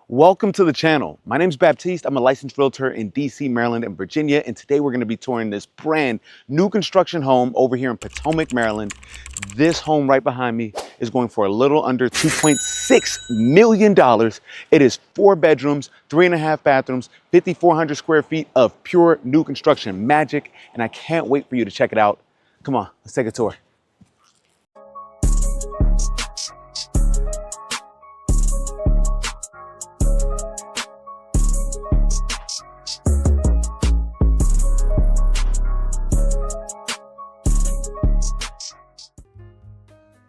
Welcome to the channel. My name's Baptiste. I'm a licensed realtor in DC, Maryland, and Virginia. And today we're going to be touring this brand new construction home over here in Potomac, Maryland. This home right behind me is going for a little under $2.6 million. It is 4 bedrooms, 3.5 bathrooms, 5,400 square feet of pure new construction magic. And I can't wait for you to check it out. Come on, let's take a tour.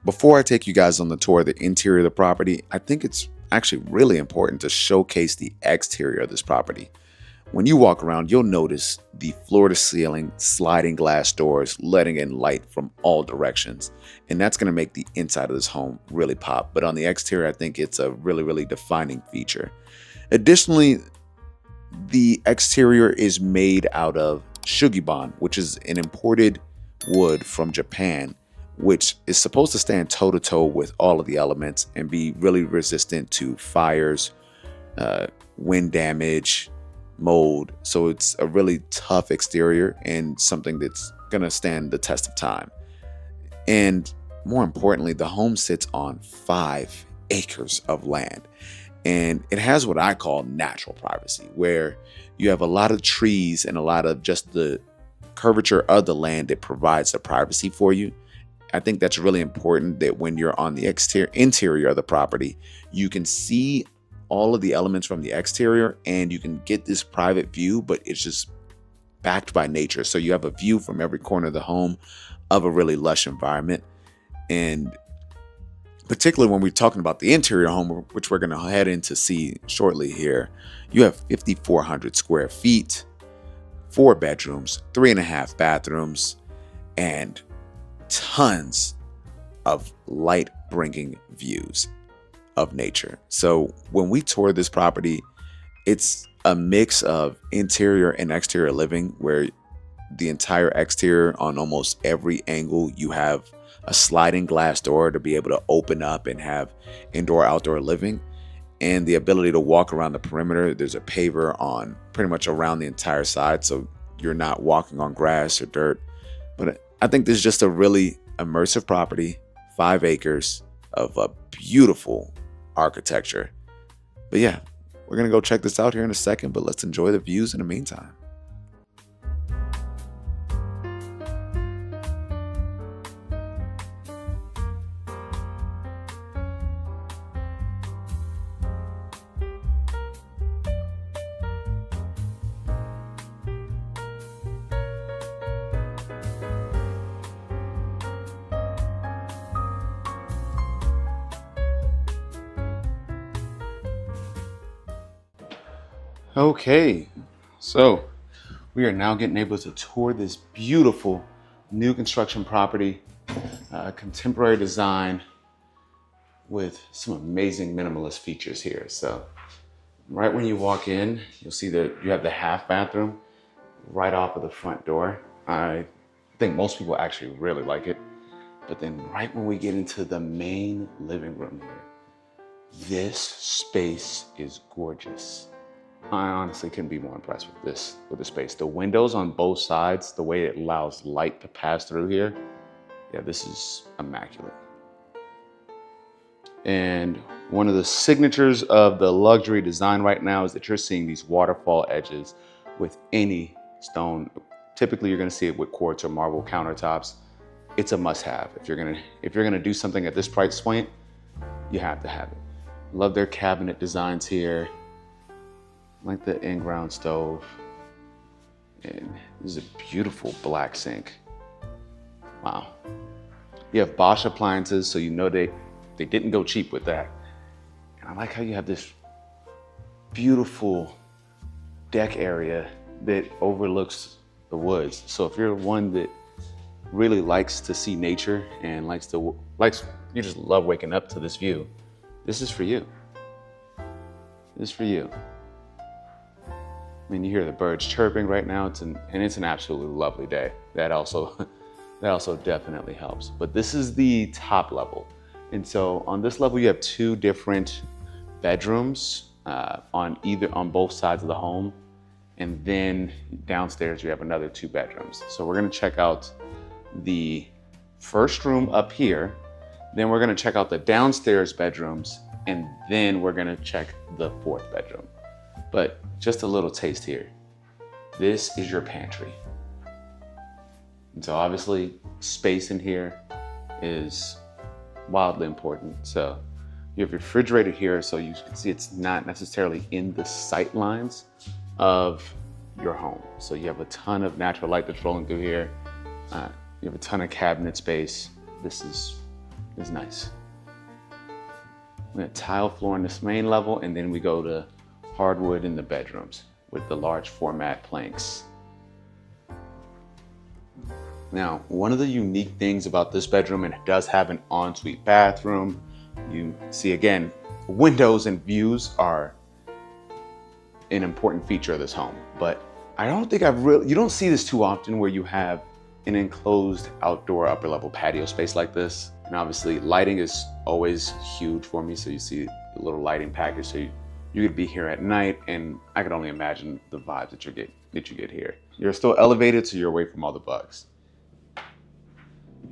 Before I take you guys on the tour of the interior of the property, I think it's actually really important to showcase the exterior of this property. When you walk around, you'll notice the floor-to-ceiling sliding glass doors letting in light from all directions. And that's going to make the inside of this home really pop. But on the exterior, I think it's a really defining feature. Additionally, the exterior is made out of Shugi Ban, which is an imported wood from Japan, which is supposed to stand toe-to-toe with all of the elements and be really resistant to fires, wind damage, mold. So it's a really tough exterior and something that's going to stand the test of time. And more importantly, the home sits on 5 acres of land. And it has what I call natural privacy, where you have a lot of trees and a lot of just the curvature of the land that provides the privacy for you. I think that's really important, that when you're on the interior of the property, you can see all of the elements from the exterior and you can get this private view, but it's just backed by nature. So you have a view from every corner of the home of a really lush environment. And particularly when we're talking about the interior home, which we're going to head in to see shortly here, you have 5,400 square feet, 4 bedrooms, 3.5 bathrooms, and tons of light bringing views of nature. So when we tour this property, it's a mix of interior and exterior living, where the entire exterior, on almost every angle, you have a sliding glass door to be able to open up and have indoor outdoor living, and the ability to walk around the perimeter. There's a paver on pretty much around the entire side, so you're not walking on grass or dirt. But I think this is just a really immersive property, 5 acres of a beautiful architecture. But yeah, we're going to go check this out here in a second, but let's enjoy the views in the meantime. Okay, so we are now getting able to tour this beautiful new construction property, contemporary design with some amazing minimalist features here. So right when you walk in, you'll see that you have the half bathroom right off of the front door. I think most people actually really like it. But then right when we get into the main living room here, this space is gorgeous. I honestly couldn't be more impressed with the space. The windows on both sides, the way it allows light to pass through here, yeah, this is immaculate. And one of the signatures of the luxury design right now is that you're seeing these waterfall edges with any stone. Typically, you're gonna see it with quartz or marble countertops. It's a must-have. If you're gonna do something at this price point, you have to have it. Love their cabinet designs here. Like the in-ground stove. And this is a beautiful black sink. Wow. You have Bosch appliances, so you know they didn't go cheap with that. And I like how you have this beautiful deck area that overlooks the woods. So if you're one that really likes to see nature and you just love waking up to this view, this is for you. This is for you. I mean, you hear the birds chirping right now. It's an absolutely lovely day. That also definitely helps. But this is the top level. And so on this level, you have 2 different bedrooms on both sides of the home. And then downstairs, you have another 2 bedrooms. So we're gonna check out the first room up here. Then we're gonna check out the downstairs bedrooms. And then we're gonna check the 4th bedroom. But just a little taste here. This is your pantry. And so obviously space in here is wildly important. So you have your refrigerator here, so you can see it's not necessarily in the sight lines of your home. So you have a ton of natural light that's rolling through here. You have a ton of cabinet space. This is nice. We have tile floor on this main level, and then we go to hardwood in the bedrooms with the large format planks. Now, one of the unique things about this bedroom, and it does have an ensuite bathroom. You see, again, windows and views are an important feature of this home, but I don't think you don't see this too often where you have an enclosed outdoor upper level patio space like this. And obviously lighting is always huge for me. So you see the little lighting package. So you could be here at night, and I could only imagine the vibes that you get here. You're still elevated, so you're away from all the bugs.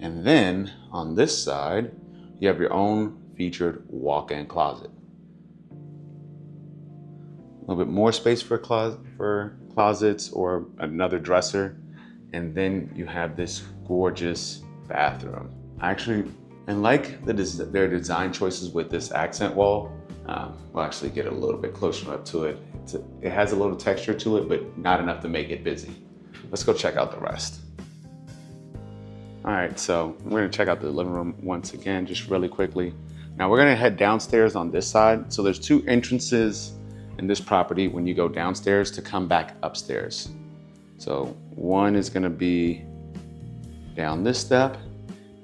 And then on this side, you have your own featured walk-in closet. A little bit more space for closets or another dresser. And then you have this gorgeous bathroom. And like their design choices with this accent wall, we'll actually get a little bit closer up to it. It has a little texture to it, but not enough to make it busy. Let's go check out the rest. All right, so we're gonna check out the living room once again, just really quickly. Now we're gonna head downstairs on this side. So there's 2 entrances in this property when you go downstairs to come back upstairs. So one is gonna be down this step,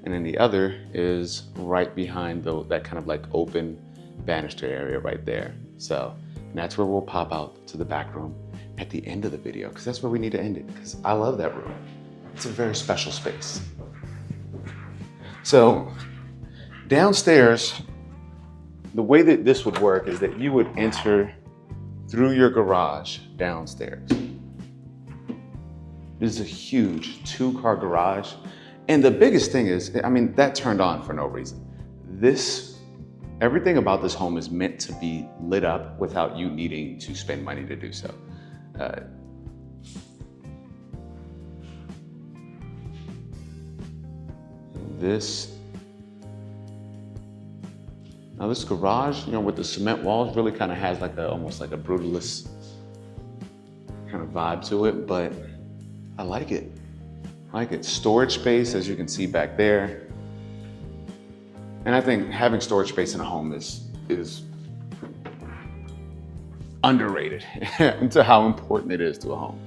and then the other is right behind that kind of like open banister area right there. So that's where we'll pop out to the back room at the end of the video, because that's where we need to end it, because I love that room. It's a very special space. So downstairs, the way that this would work is that you would enter through your garage downstairs. This is a huge 2-car garage. And the biggest thing is, I mean, that turned on for no reason. Everything about this home is meant to be lit up without you needing to spend money to do so. Now this garage, with the cement walls really kind of has almost like a brutalist kind of vibe to it, but I like it. Storage space, as you can see back there. And I think having storage space in a home is underrated into how important it is to a home.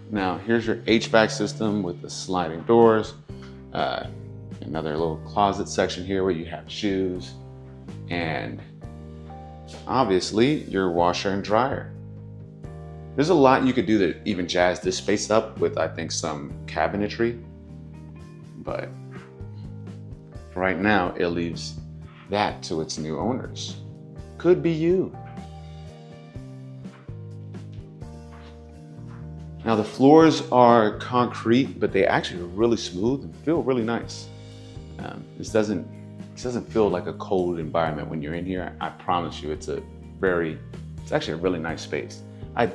Now, here's your HVAC system with the sliding doors. Another little closet section here where you have shoes. And obviously, your washer and dryer. There's a lot you could do to even jazz this space up with, I think, some cabinetry. But for right now, it leaves that to its new owners. Could be you. Now the floors are concrete, but they actually are really smooth and feel really nice. This doesn't feel like a cold environment when you're in here. I promise you, it's actually a really nice space. I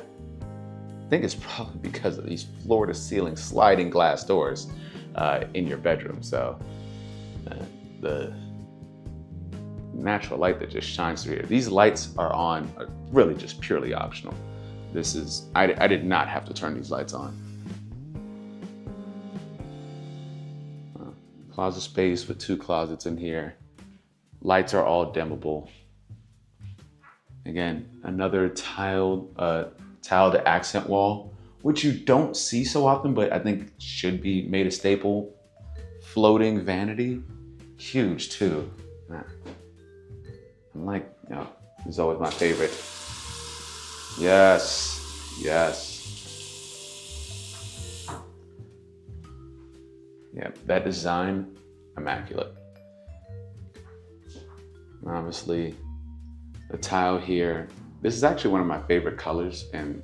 think it's probably because of these floor-to-ceiling sliding glass doors in your bedroom. So the natural light that just shines through here. These lights are really just purely optional. I did not have to turn these lights on. Closet space with 2 closets in here. Lights are all dimmable. Again, another tiled accent wall, which you don't see so often, but I think should be made a staple. Floating vanity, huge too. It's always my favorite. Yes. Yeah, that design, immaculate. Obviously, The tile here, this is actually one of my favorite colors, and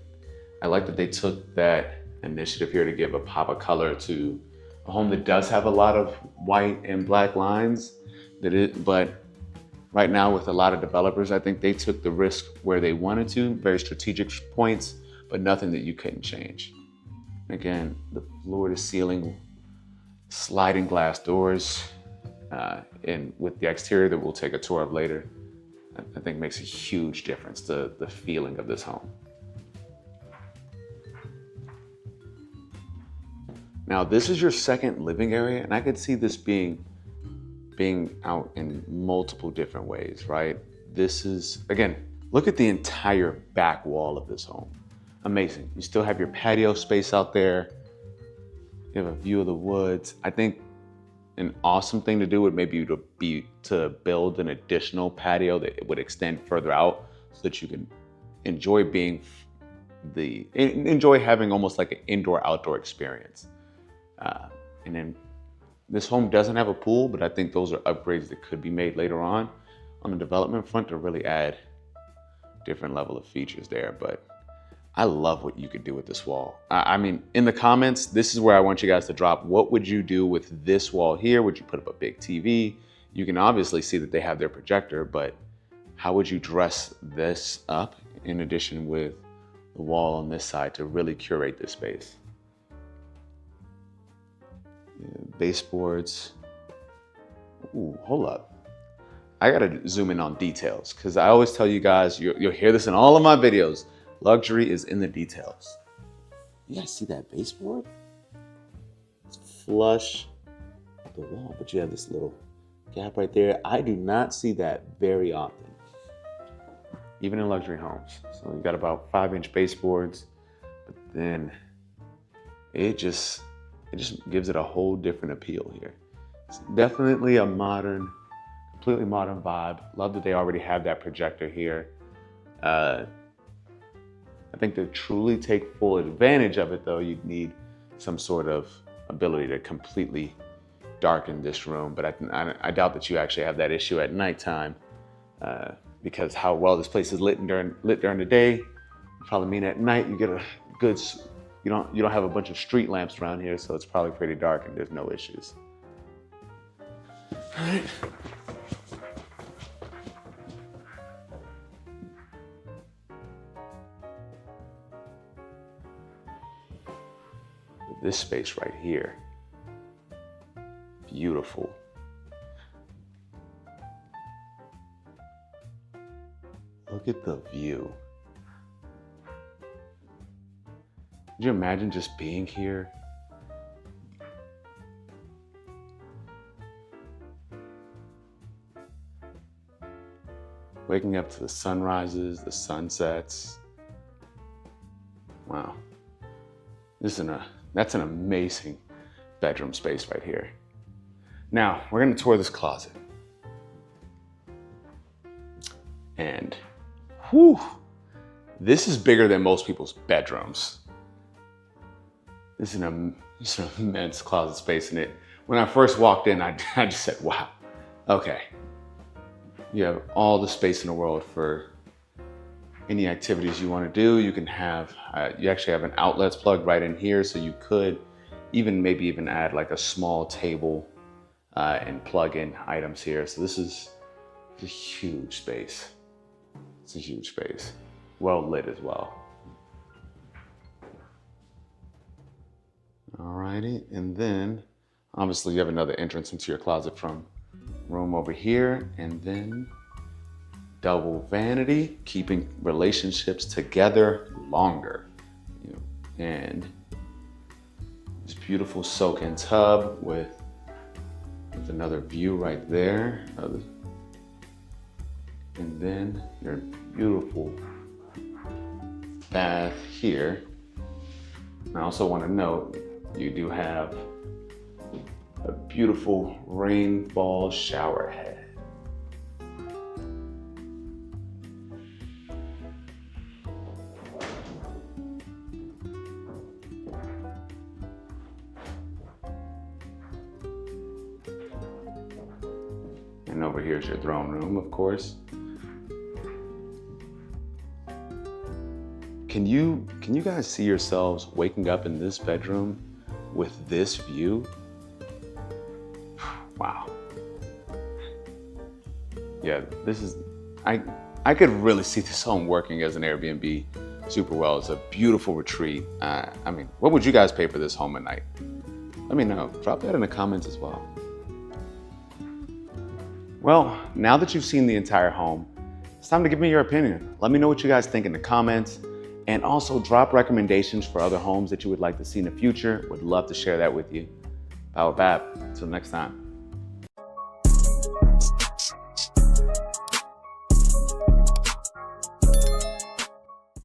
I like that they took that initiative here to give a pop of color to a home that does have a lot of white and black lines. But right now with a lot of developers, I think they took the risk where they wanted to, very strategic points, but nothing that you couldn't change. Again, the floor to ceiling sliding glass doors, and with the exterior that we'll take a tour of later, I think makes a huge difference to the feeling of this home. Now, this is your second living area, and I could see this being out in multiple different ways, right? This is, again, look at the entire back wall of this home. Amazing. You still have your patio space out there. You have a view of the woods. I think an awesome thing to do would maybe be to build an additional patio that would extend further out so that you can enjoy enjoy having almost like an indoor-outdoor experience. And then this home doesn't have a pool, but I think those are upgrades that could be made later on the development front to really add different level of features there. But I love what you could do with this wall. I mean, in the comments, this is where I want you guys to drop. What would you do with this wall here? Would you put up a big TV? You can obviously see that they have their projector, but how would you dress this up in addition with the wall on this side to really curate this space? Baseboards. Ooh, hold up. I gotta zoom in on details because I always tell you guys, you'll hear this in all of my videos, luxury is in the details. You guys see that baseboard? It's flush with the wall, but you have this little gap right there. I do not see that very often, even in luxury homes. So you got about 5-inch baseboards, but then it just gives it a whole different appeal here. It's definitely a completely modern vibe. Love that they already have that projector here. I think to truly take full advantage of it though, you'd need some sort of ability to completely darken this room, but I doubt that you actually have that issue at nighttime, because how well this place is lit during the day, probably mean at night you get a good, you don't have a bunch of street lamps around here, so it's probably pretty dark and there's no issues. All right. This space right here, beautiful. Look at the view. Could you imagine just being here? Waking up to the sunrises, the sunsets. Wow. That's an amazing bedroom space right here. Now, we're gonna tour this closet. And whew, this is bigger than most people's bedrooms. This is an immense closet space in it. When I first walked in, I just said, wow, okay. You have all the space in the world for any activities you want to do. You can have, you actually have an outlets plugged right in here, so you could maybe even add like a small table and plug in items here. So this is a huge space. It's a huge space. Well lit as well. Alrighty, and then obviously you have another entrance into your closet from room over here, and then double vanity, keeping relationships together longer. And this beautiful soak-in tub with another view right there. And then your beautiful bath here. I also want to note, you do have a beautiful rainfall shower head. And over here is your throne room, of course. Can you guys see yourselves waking up in this bedroom with this view? Wow. Yeah, I could really see this home working as an Airbnb super well. It's a beautiful retreat. I mean, what would you guys pay for this home at night? Let me know. Drop that in the comments as well. Well, now that you've seen the entire home, it's time to give me your opinion. Let me know what you guys think in the comments, and also drop recommendations for other homes that you would like to see in the future. Would love to share that with you. Power Bab. Until next time.